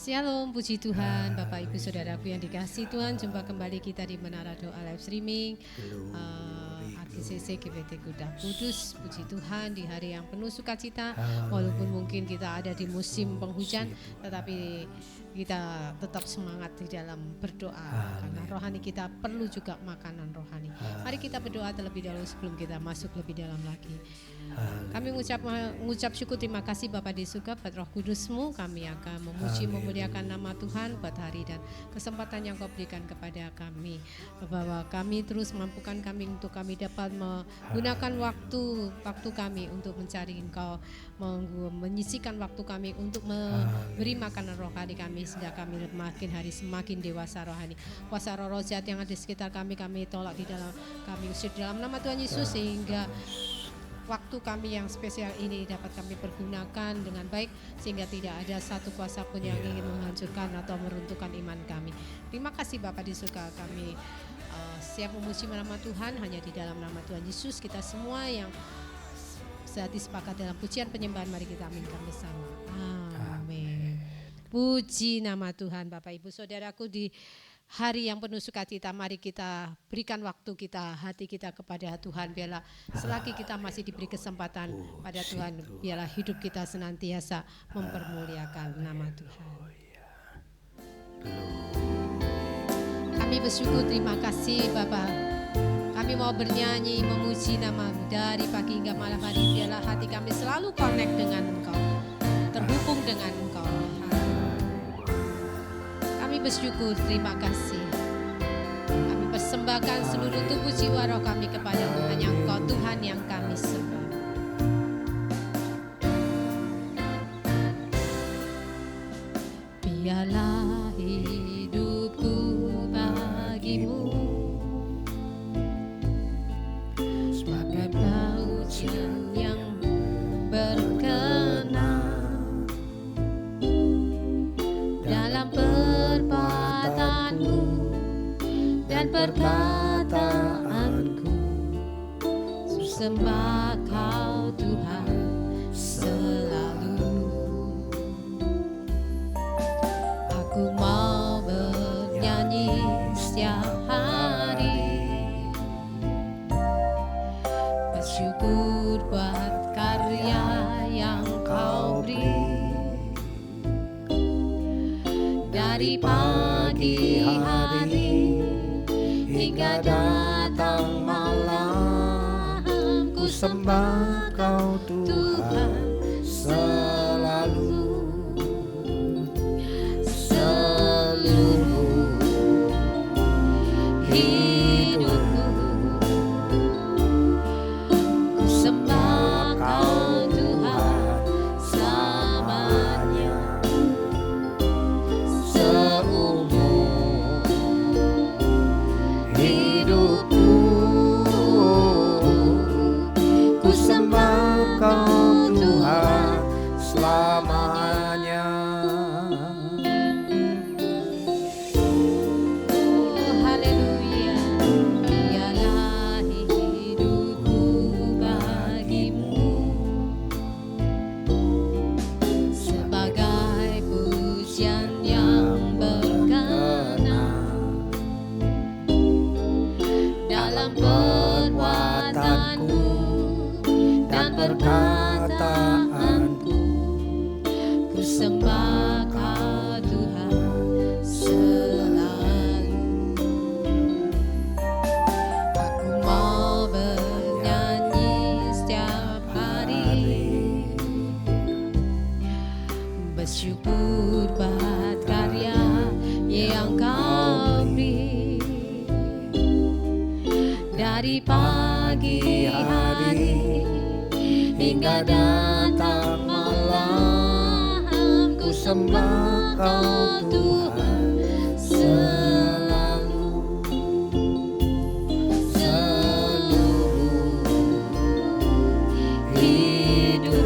Shalom, puji Tuhan, Bapak Ibu Saudaraku yang dikasihi Tuhan. Jumpa kembali kita di Menara Doa Live Streaming AGCC GBT Kuda Kudus. Puji Tuhan di hari yang penuh sukacita. Walaupun mungkin kita ada di musim penghujan, tetapi kita tetap semangat di dalam berdoa. Karena rohani kita perlu juga makanan rohani. Mari kita berdoa terlebih dahulu sebelum kita masuk lebih dalam lagi. Kami mengucap syukur, terima kasih Bapa di surga buat Roh Kudus-Mu. Kami akan memuji memuliakan nama Tuhan buat hari dan kesempatan yang Kau berikan kepada kami, bahwa kami terus mampukan kami untuk kami dapat menggunakan waktu kami untuk mencari Engkau, menyisikan waktu kami untuk memberi makanan rohani kami, sehingga kami makin hari semakin dewasa rohani. Kuasa roh jahat yang ada di sekitar kami tolak di dalam, kami usir dalam nama Tuhan Yesus, sehingga waktu kami yang spesial ini dapat kami pergunakan dengan baik, sehingga tidak ada satu kuasa pun yang ingin menghancurkan atau meruntuhkan iman kami. Terima kasih Bapa di surga, kami siap memuji nama Tuhan hanya di dalam nama Tuhan Yesus. Kita semua yang sehati sepakat dalam pujian penyembahan, mari kita aminkan bersama. Amin. Puji nama Tuhan. Bapak Ibu Saudaraku, di hari yang penuh sukacita, mari kita berikan waktu kita, hati kita kepada Tuhan. Biarlah selagi kita masih diberi kesempatan pada Tuhan, biarlah hidup kita senantiasa mempermuliakan nama Tuhan. Kami bersyukur, terima kasih Bapa. Kami mau bernyanyi, memuji nama-Mu dari pagi hingga malam hari. Biarlah hati kami selalu connect dengan Engkau, terhubung dengan Engkau. Kami bersyukur, terima kasih. Kami persembahkan seluruh tubuh jiwa roh kami kepada-Mu, hanya Engkau Tuhan yang kami sembah. Biarlah hidupku bagi-Mu sebagai pujian yang berkenan dalam perbuatanku dan perkataanku. Sembah Kau Tuhan selalu. Aku mau bernyanyi setiap hari, bersyukur buat karya yang Kau beri. Dari pagi hari hingga datang malam, ku sembah Kau Tuhan selalu. Seluruh hidupku ku sembah Kau Tuhan selamanya. Seumur hidupku ku sembah Kau Tuhan selamanya. Oh haleluya. Biarlah hidupku bagi-Mu sebagai pujian yang berkenan dalam perbuatanku dan perkataanku. Ku sembah Kau Tuhan selalu. Aku mau bernyanyi setiap hari, bersyukur buat karya yang Kau beri. Dari pagi hari hingga datang malam, ku sembah Kau Tuhan selalu. Seluruh hidupku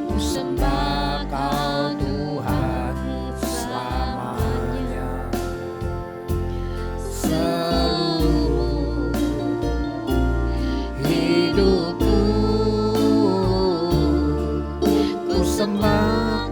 ku sembah Kau Tuhan selamanya. Seluruh hidupku ku sembah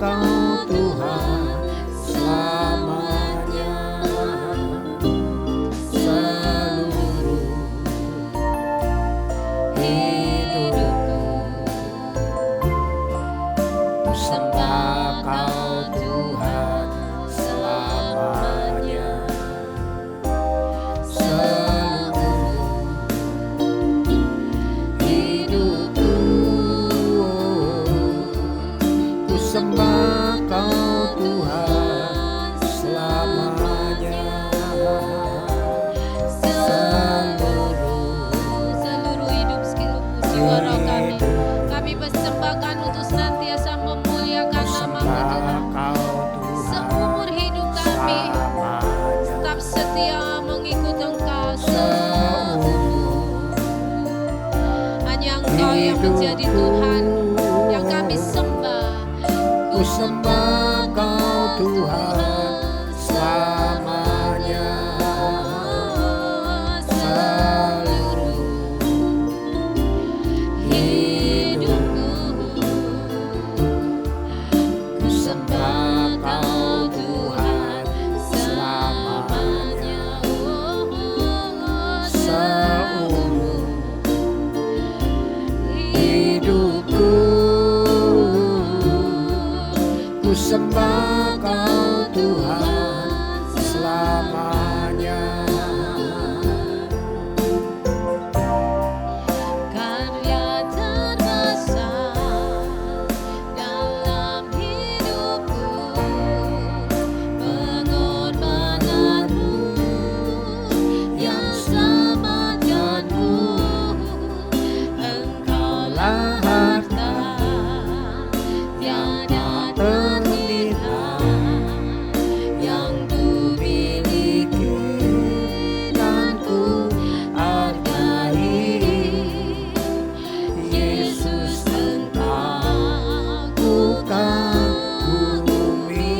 menjadi Tuhan yang kami sembah. Ku sembah Kau Tuhan selamanya. Seluruh hidupku ku sembah Kau Tuhan selamanya. Seumur hidupku ku sembah Kau Tuhan selamanya. Karya terbesar dalam hidupku, pengorbananmu yang selamatkanku. Engkaulah harta tiada ternilai yang ku miliki dan ku hargai. Yesus Engkau ku kagumi.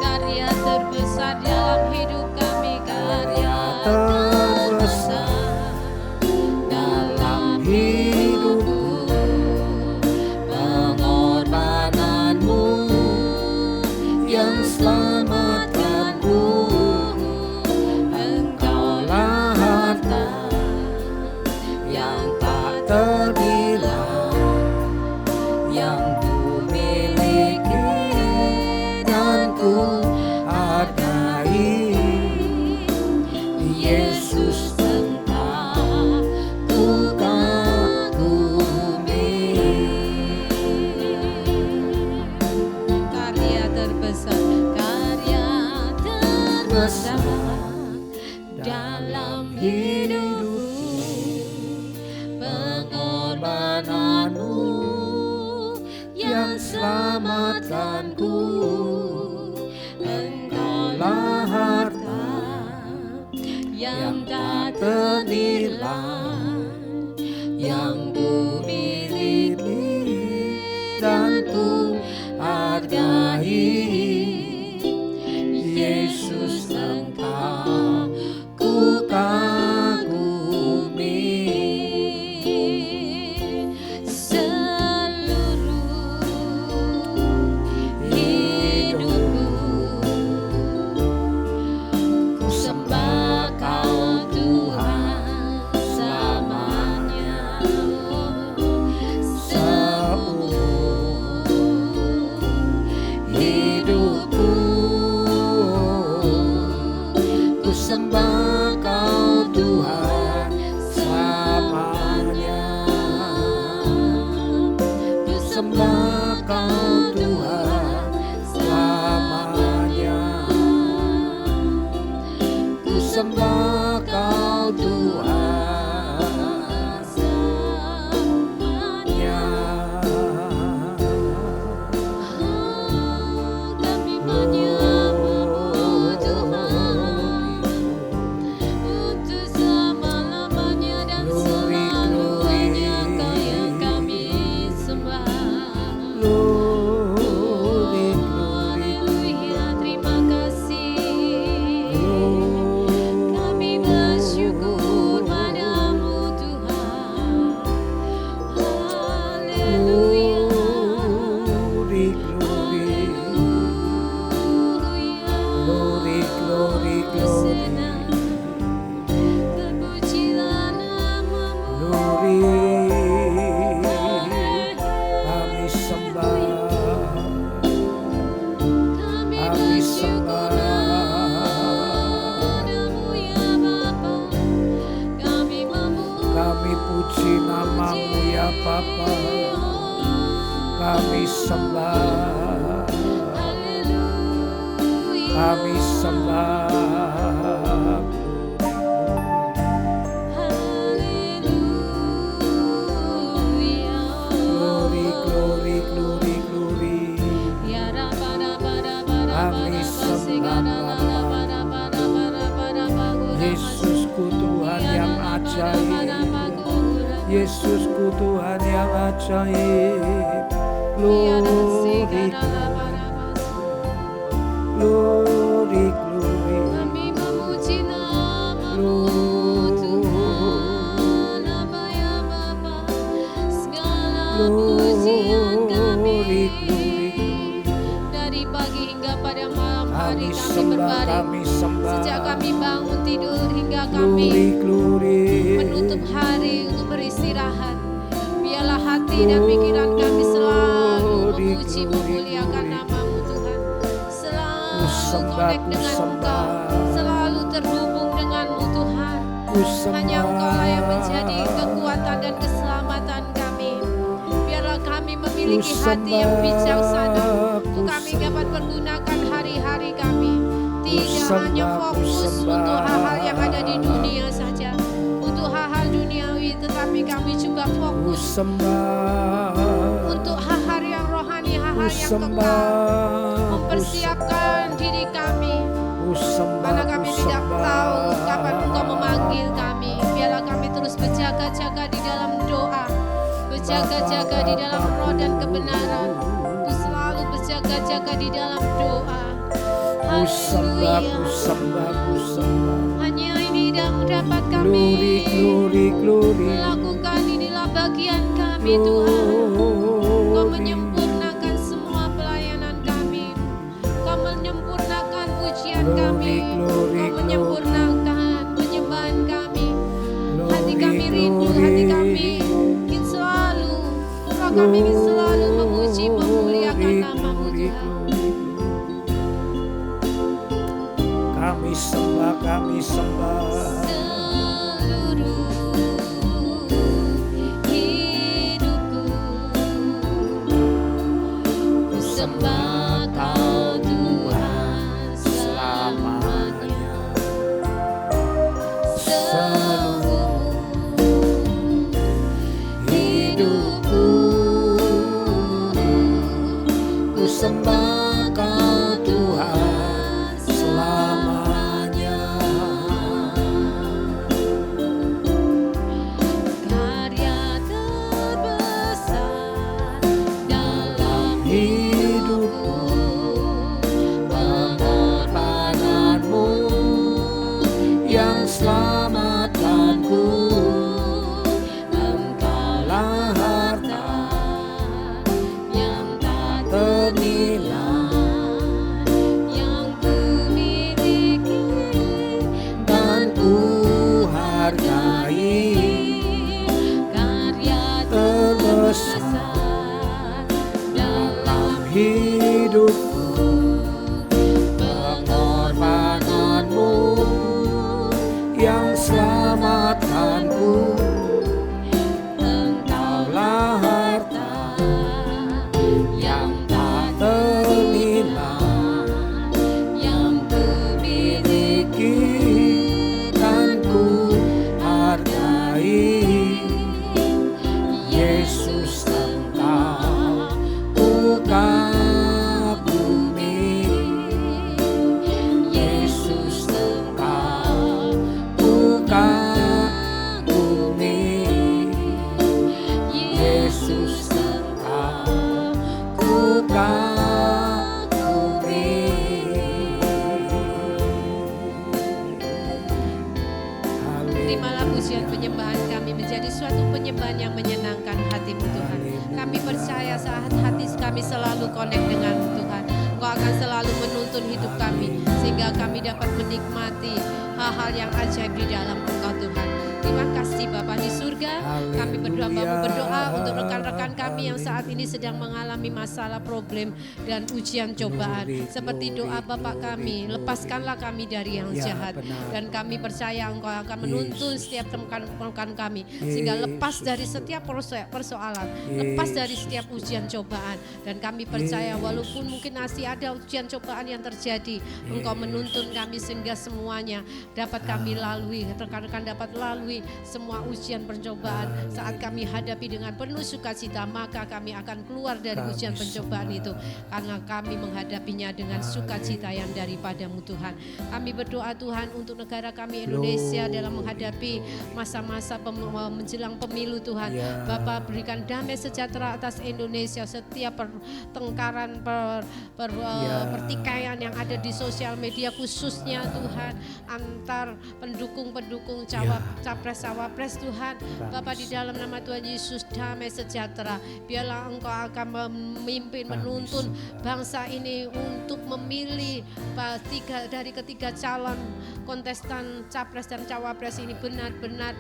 karya terbesar dalam hidup kami, karya Terbesar dalam hidupku, pengorbananmu yang selamatkanku. Engkaulah harta yang tak ternilai yang ku miliki dan ku hargai. Yesus Engkau ku kagumi. karya terbesar dalam hidupku, pengorbananmu yang selamatkanku. Engkaulah harta yang tak ternilai yang ku miliki dan ku hargai. Yesus Engkau ku kagumi. Seluruh hidupku ku sembah Kau Tuhan selamanya. Seumur hidupku ku sembah Kau Tuhan selamanya. Ku sembah Kau Tuhan selamanya. Ku sembah Kau Tuhan selamanya. Kami menyembah Tuhan untuk selama-lamanya dan selalu-lamanya. Kau yang kami sembah. Haleluya, terima kasih. Kami bersyukur padamu Tuhan. Haleluya. Glory, glory, glory, glory, glory, Terpujilah namamu. glory. Kami sembah, Kami kami bersyukur sembah, padamu ya Bapa. Kami memuji kami puji namamu ya Bapa. Kami sembah, Haleluya. kami sembah. Haleluya. Glory, glory, glory, glory. Ya Kami Yesusku Tuhan yang ajaib, Yesusku Tuhan yang ajaib. Glory, glory, glory. Kami memuji nama-Mu Tuhan, Bapa ya Bapa. Segala pujian kami dari pagi hingga pada malam hari kami berbaring. Sejak kami bangun tidur hingga kami menutup hari untuk beristirahat, biarlah hati dan pikiran kami selalu memuji memuliakan nama-Mu Tuhan. Selalu connect dengan Engkau, selalu terhubung dengan-Mu Tuhan. Hanya Engkau lah yang menjadi kekuatan dan keselamatan kami. Biarlah kami memiliki hati yang bijaksana untuk kami dapat menggunakan hari-hari kami. Tidak hanya fokus untuk hal-hal yang ada di dunia saja, untuk hal-hal duniawi, tetapi kami juga fokus untuk hal-hal yang rohani, hal-hal yang kekal, mempersiapkan diri kami, karena kami tidak tahu kapan Engkau memanggil kami. Biarlah kami terus berjaga-jaga di dalam doa, berjaga-jaga di dalam roh dan kebenaran, untuk selalu berjaga-jaga di dalam doa. Haleluya. Hanya ini yang dapat kami melakukan, inilah bagian kami Tuhan. Kau menyempurnakan semua pelayanan kami, Kau menyempurnakan pujian kami, Kau menyempurnakan penyembahan kami. Hati kami rindu, hati kami ingin selalu, roh kami ingin selalu memuji memuliakan nama-Mu Tuhan. Kami sembah. Seluruh hidupku ku sembah Kau Tuhan selamanya. Seluruh hidupku ku sembah Kau Tuhan selamanya. Karya terbesar dalam hidupku, pengorbananmu yang selamatkanku. Engkaulah harta yang tak ternilai yang ku miliki dan ku hargai. Karya terbesar dalam Hidupku, pengorbananmu yang selamatkanku. Engkaulah harta yang tak ternilai yang ku miliki Dan ku hargai. Yesus Engkau ku kagumi. Yesus Engkau ku kagumi. Yesus Engkau ku kagumi. Terimalah pujian penyembahan kami menjadi suatu penyembahan yang menyenangkan hati-Mu Tuhan. Kami percaya saat hati kami selalu connect dengan-Mu Tuhan, Engkau akan selalu menuntun hidup kami sehingga kami dapat menikmati hal-hal yang ajaib di dalam Engkau Tuhan. Terima kasih Bapa di surga. Kami berdoa untuk rekan-rekan kami yang saat ini sedang mengalami masalah, problem dan ujian cobaan. Seperti doa Bapak kami, lepaskanlah kami dari yang jahat. Dan kami percaya Engkau akan menuntun setiap rekan-rekan kami sehingga lepas dari setiap persoalan, lepas dari setiap ujian cobaan. Dan kami percaya walaupun mungkin masih ada ujian cobaan yang terjadi, Engkau menuntun kami sehingga semuanya dapat kami lalui, rekan-rekan dapat lalui mengalami semua ujian pencobaan. Saat kami hadapi dengan penuh sukacita, maka kami akan keluar dari ujian pencobaan itu, karena kami menghadapinya dengan sukacita yang daripadamu Tuhan. Kami berdoa Tuhan untuk negara kami Indonesia dalam menghadapi masa-masa menjelang pemilu Tuhan. Bapa, berikan damai sejahtera atas Indonesia. Setiap pertengkaran, pertikaian yang ada di sosial media khususnya Tuhan, antar pendukung-pendukung capres-cawapres Tuhan. Bapa, di dalam nama Tuhan Yesus, damai sejahtera. Biarlah Engkau akan memimpin, menuntun bangsa ini untuk memilih dari ketiga calon kontestan capres dan cawapres ini benar-benar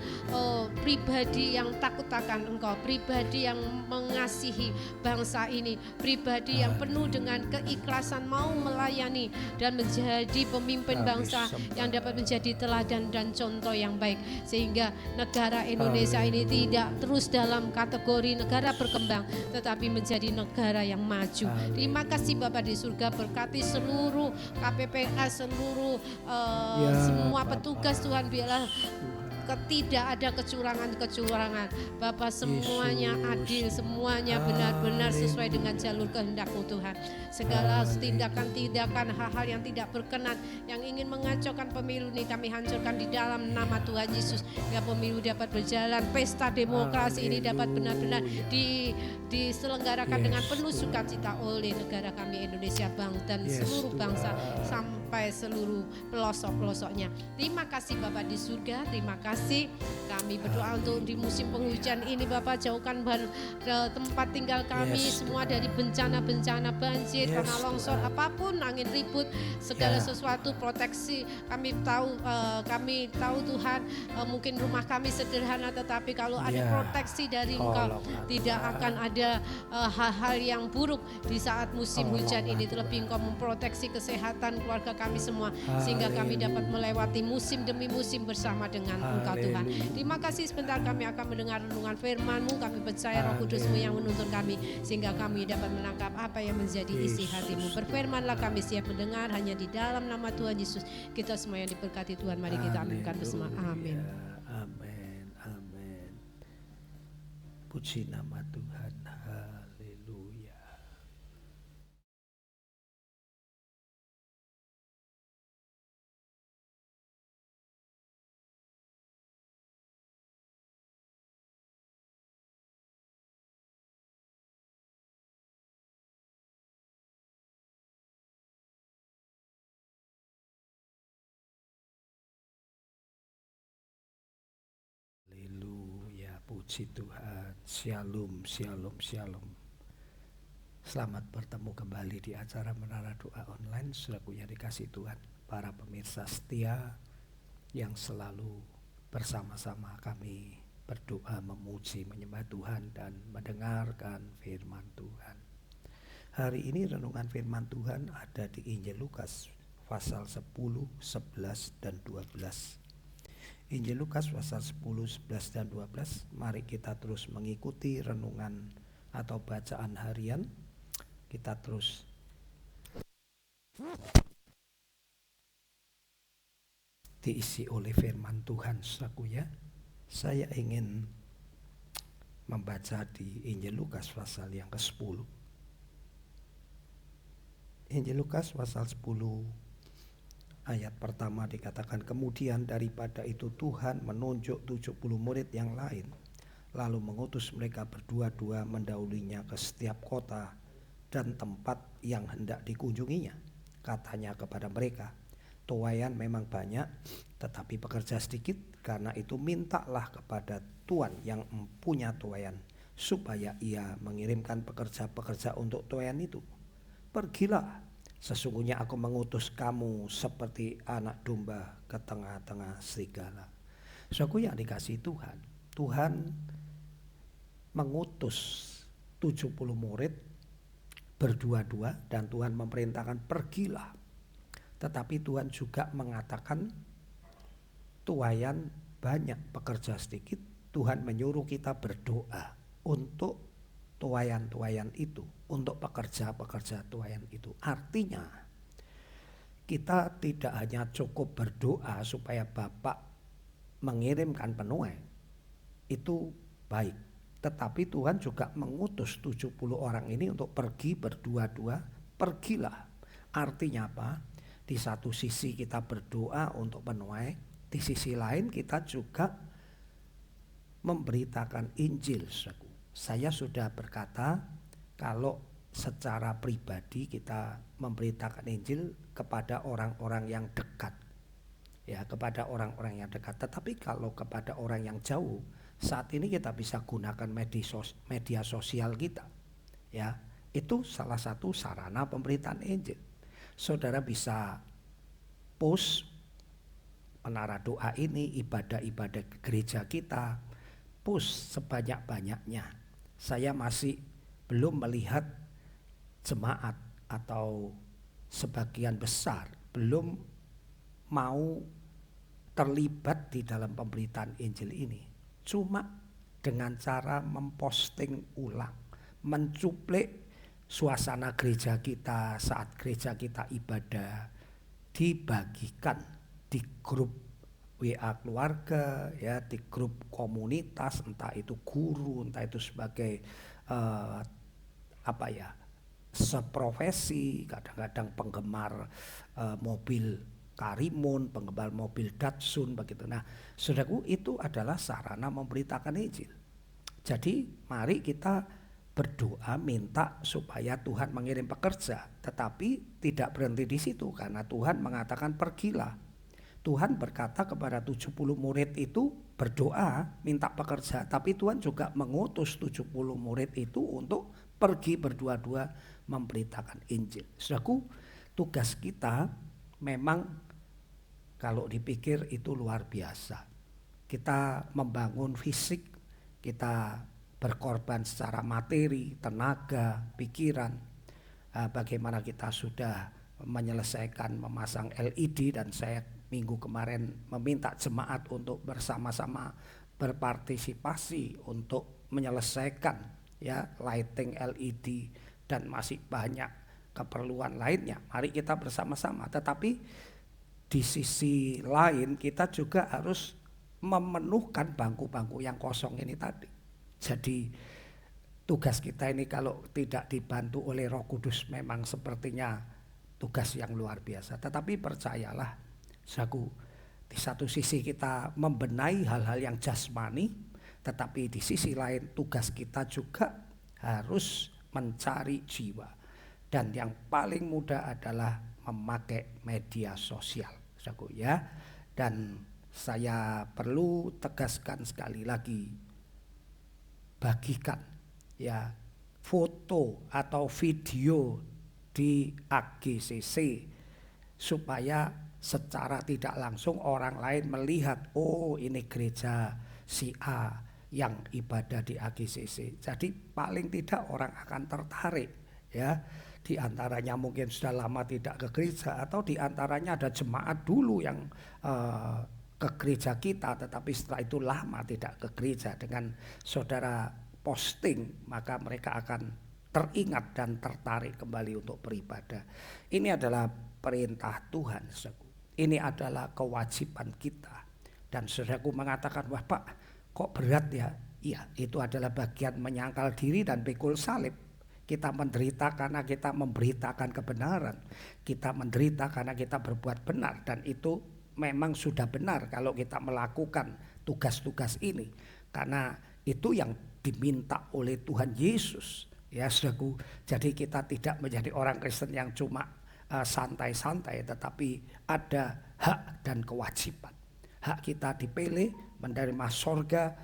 pribadi yang takut akan Engkau, pribadi yang mengasihi bangsa ini, pribadi yang penuh dengan keikhlasan mau melayani dan menjadi pemimpin bangsa yang dapat menjadi teladan dan contoh yang baik, sehingga negara Indonesia ini tidak terus dalam kategori negara berkembang, tetapi menjadi negara yang maju. Terima kasih Bapa di surga, berkati seluruh KPPS, seluruh semua petugas Tuhan, biarlah tidak ada kecurangan. Bapa, semuanya adil, semuanya benar-benar sesuai dengan jalur kehendak-Mu Tuhan. Segala tindakan-tindakan, hal-hal yang tidak berkenan, yang ingin mengacaukan pemilu ini, kami hancurkan di dalam nama Tuhan Yesus. Ya, pemilu dapat berjalan, pesta demokrasi ini dapat benar-benar diselenggarakan dengan penuh sukacita oleh negara kami Indonesia, dan seluruh bangsa sampai seluruh pelosok-pelosoknya. Terima kasih Bapa di surga, terima kasih. Kami berdoa untuk di musim penghujan ini Bapak, jauhkan tempat tinggal kami semua dari bencana-bencana banjir, tanah longsor, apapun, angin ribut, segala sesuatu, proteksi. Kami tahu Tuhan, mungkin rumah kami sederhana, tetapi kalau ada proteksi dari Engkau, tidak akan ada hal-hal yang buruk di saat musim hujan ini. Terlebih Engkau memproteksi kesehatan keluarga kami semua, sehingga kami dapat melewati musim demi musim bersama dengan Engkau Tuhan. Terima kasih, sebentar kami akan mendengar renungan firman-Mu. Kami percaya Roh Kudus-Mu yang menuntun kami, sehingga kami dapat menangkap apa yang menjadi isi hati-Mu. Berfirmanlah, kami siap mendengar, hanya di dalam nama Tuhan Yesus. Kita semua yang diberkati Tuhan, mari kita aminkan bersama. Amin. Amin. Amin. Puji nama Tuhan. Haleluya. Haleluya, puji Tuhan. Shalom, shalom, shalom. Selamat bertemu kembali di acara Menara Doa Online. Saudaraku yang dikasih Tuhan, para pemirsa setia yang selalu bersama-sama kami berdoa, memuji, menyembah Tuhan dan mendengarkan firman Tuhan. Hari ini renungan firman Tuhan ada di Injil Lukas pasal 10, 11 dan 12. Injil Lukas pasal 10, 11 dan 12. Mari kita terus mengikuti renungan atau bacaan harian. Kita terus diisi oleh firman Tuhan, saudaraku ya. Saya ingin membaca di Injil Lukas pasal yang ke-10. Injil Lukas pasal 10 ayat pertama dikatakan, kemudian daripada itu Tuhan menunjuk 70 murid yang lain, lalu mengutus mereka berdua-dua mendahulunya ke setiap kota dan tempat yang hendak dikunjunginya. Katanya kepada mereka, tuaian memang banyak, tetapi pekerja sedikit. Karena itu mintalah kepada Tuan yang mempunyai tuaian, supaya ia mengirimkan pekerja-pekerja untuk tuaian itu. Pergilah, sesungguhnya aku mengutus kamu seperti anak domba ke tengah-tengah serigala. Saudaraku yang dikasihi Tuhan, Tuhan mengutus 70 murid berdua-dua dan Tuhan memerintahkan pergilah. Tetapi Tuhan juga mengatakan tuaian banyak, pekerja sedikit. Tuhan menyuruh kita berdoa untuk tuaian-tuaian itu, untuk pekerja-pekerja tuaian itu. Artinya kita tidak hanya cukup berdoa supaya Bapak mengirimkan penuai itu baik, tetapi Tuhan juga mengutus 70 orang ini untuk pergi berdua-dua. Pergilah, artinya apa? Di satu sisi kita berdoa untuk penuai, di sisi lain kita juga memberitakan Injil. Saya sudah berkata, kalau secara pribadi kita memberitakan Injil kepada orang-orang yang dekat, ya, kepada orang-orang yang dekat. Tetapi kalau kepada orang yang jauh, saat ini kita bisa gunakan media sosial kita, ya, itu salah satu sarana pemberitaan Injil. Saudara bisa post menara doa ini, ibadah-ibadah gereja kita, post sebanyak-banyaknya. Saya masih belum melihat jemaat atau sebagian besar belum mau terlibat di dalam pemberitaan Injil ini. Cuma dengan cara memposting ulang, mencuplik suasana gereja kita saat gereja kita ibadah, dibagikan di grup WA keluarga, ya, di grup komunitas, entah itu guru, entah itu sebagai seprofesi, kadang-kadang penggemar mobil Karimun, penggemar mobil Datsun, begitu. Nah, saudaraku, itu adalah sarana memberitakan Injil. Jadi mari kita berdoa minta supaya Tuhan mengirim pekerja, tetapi tidak berhenti di situ, karena Tuhan mengatakan pergilah. Tuhan berkata kepada 70 murid itu berdoa minta pekerja, tapi Tuhan juga mengutus 70 murid itu untuk pergi berdua-dua memberitakan Injil. Saudaraku, tugas kita memang kalau dipikir itu luar biasa. Kita membangun fisik, kita berkorban secara materi, tenaga, pikiran. Bagaimana kita sudah menyelesaikan memasang LED, dan saya minggu kemarin meminta jemaat untuk bersama-sama berpartisipasi untuk menyelesaikan, ya, lighting LED, dan masih banyak keperluan lainnya. Mari kita bersama-sama. Tetapi di sisi lain kita juga harus memenuhkan bangku-bangku yang kosong ini tadi. Jadi tugas kita ini kalau tidak dibantu oleh Roh Kudus memang sepertinya tugas yang luar biasa. Tetapi percayalah, saudaraku, di satu sisi kita membenahi hal-hal yang jasmani, tetapi di sisi lain tugas kita juga harus mencari jiwa. Dan yang paling mudah adalah memakai media sosial, saudaraku, ya. Dan saya perlu tegaskan sekali lagi, bagikan, ya, foto atau video di AGCC supaya secara tidak langsung orang lain melihat, oh ini gereja si A yang ibadah di AGCC. Jadi paling tidak orang akan tertarik, ya. Di antaranya mungkin sudah lama tidak ke gereja, atau di antaranya ada jemaat dulu yang ke gereja kita, tetapi setelah itu lama tidak ke gereja. Dengan saudara posting, maka mereka akan teringat dan tertarik kembali untuk beribadah. Ini adalah perintah Tuhan, saudaraku. Ini adalah kewajiban kita. Dan saudaraku mengatakan, wah Pak, kok berat ya? Iya, itu adalah bagian menyangkal diri dan pikul salib. Kita menderita karena kita memberitakan kebenaran. Kita menderita karena kita berbuat benar. Dan itu memang sudah benar kalau kita melakukan tugas-tugas ini. Karena itu yang diminta oleh Tuhan Yesus. Ya, saudaraku, jadi kita tidak menjadi orang Kristen yang cuma santai-santai, tetapi ada hak dan kewajiban. Hak kita dipilih, menerima sorga,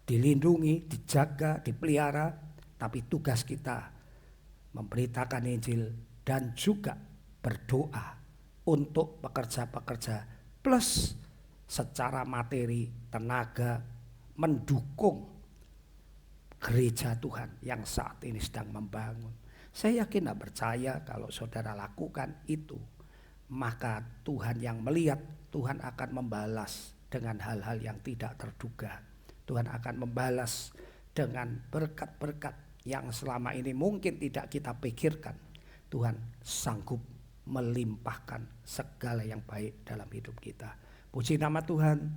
dilindungi, dijaga, dipelihara. Tapi tugas kita memberitakan Injil dan juga berdoa untuk pekerja-pekerja, plus secara materi, tenaga, mendukung gereja Tuhan yang saat ini sedang membangun. Saya yakin dan percaya kalau saudara lakukan itu, maka Tuhan yang melihat, Tuhan akan membalas dengan hal-hal yang tidak terduga. Tuhan akan membalas dengan berkat-berkat yang selama ini mungkin tidak kita pikirkan. Tuhan sanggup melimpahkan segala yang baik dalam hidup kita. Puji nama Tuhan.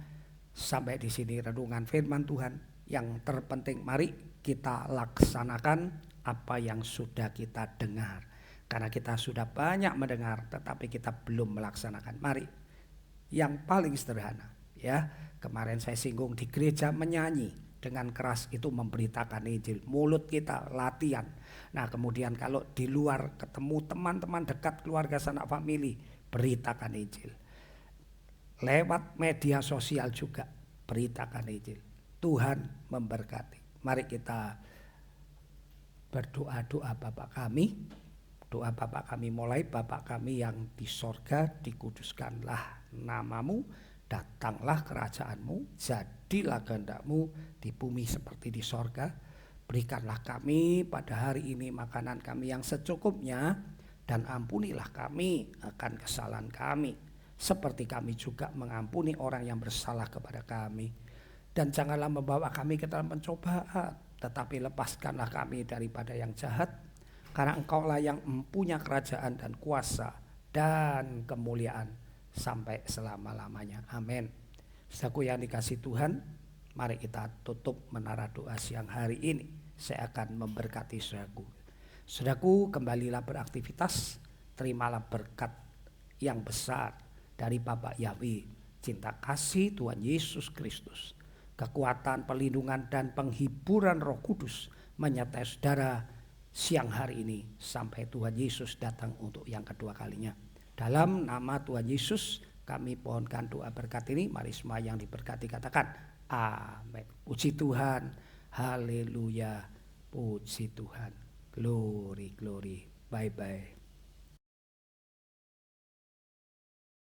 Sampai di sini renungan firman Tuhan. Yang terpenting mari kita laksanakan apa yang sudah kita dengar. Karena kita sudah banyak mendengar tetapi kita belum melaksanakan. Mari yang paling sederhana ya. Kemarin saya singgung di gereja menyanyi dengan keras itu memberitakan Injil. Mulut kita latihan. Nah kemudian kalau di luar ketemu teman-teman dekat, keluarga, sanak famili, beritakan Injil. Lewat media sosial juga beritakan Injil. Tuhan memberkati. Mari kita berdoa Bapa kami. Doa Bapa kami mulai, Bapa kami yang di sorga, dikuduskanlah namamu, datanglah kerajaanmu, jadilah kehendak-mu di bumi seperti di sorga. Berikanlah kami pada hari ini makanan kami yang secukupnya, dan ampunilah kami akan kesalahan kami, seperti kami juga mengampuni orang yang bersalah kepada kami. Dan janganlah membawa kami ke dalam pencobaan, tetapi lepaskanlah kami daripada yang jahat. Karena Engkaulah yang mempunyai kerajaan dan kuasa dan kemuliaan sampai selama-lamanya. Amin. Saudaraku yang dikasih Tuhan, mari kita tutup menara doa siang hari ini. Saya akan memberkati saudaraku. Saudaraku, kembalilah beraktivitas. Terimalah berkat yang besar dari Bapa Yahweh, cinta kasih Tuhan Yesus Kristus, kekuatan, perlindungan, dan penghiburan Roh Kudus menyertai saudara siang hari ini sampai Tuhan Yesus datang untuk yang kedua kalinya. Dalam nama Tuhan Yesus kami pohonkan doa berkat ini. Mari semua yang diberkati katakan amin. Puji Tuhan, haleluya, puji Tuhan, glory, glory, bye bye.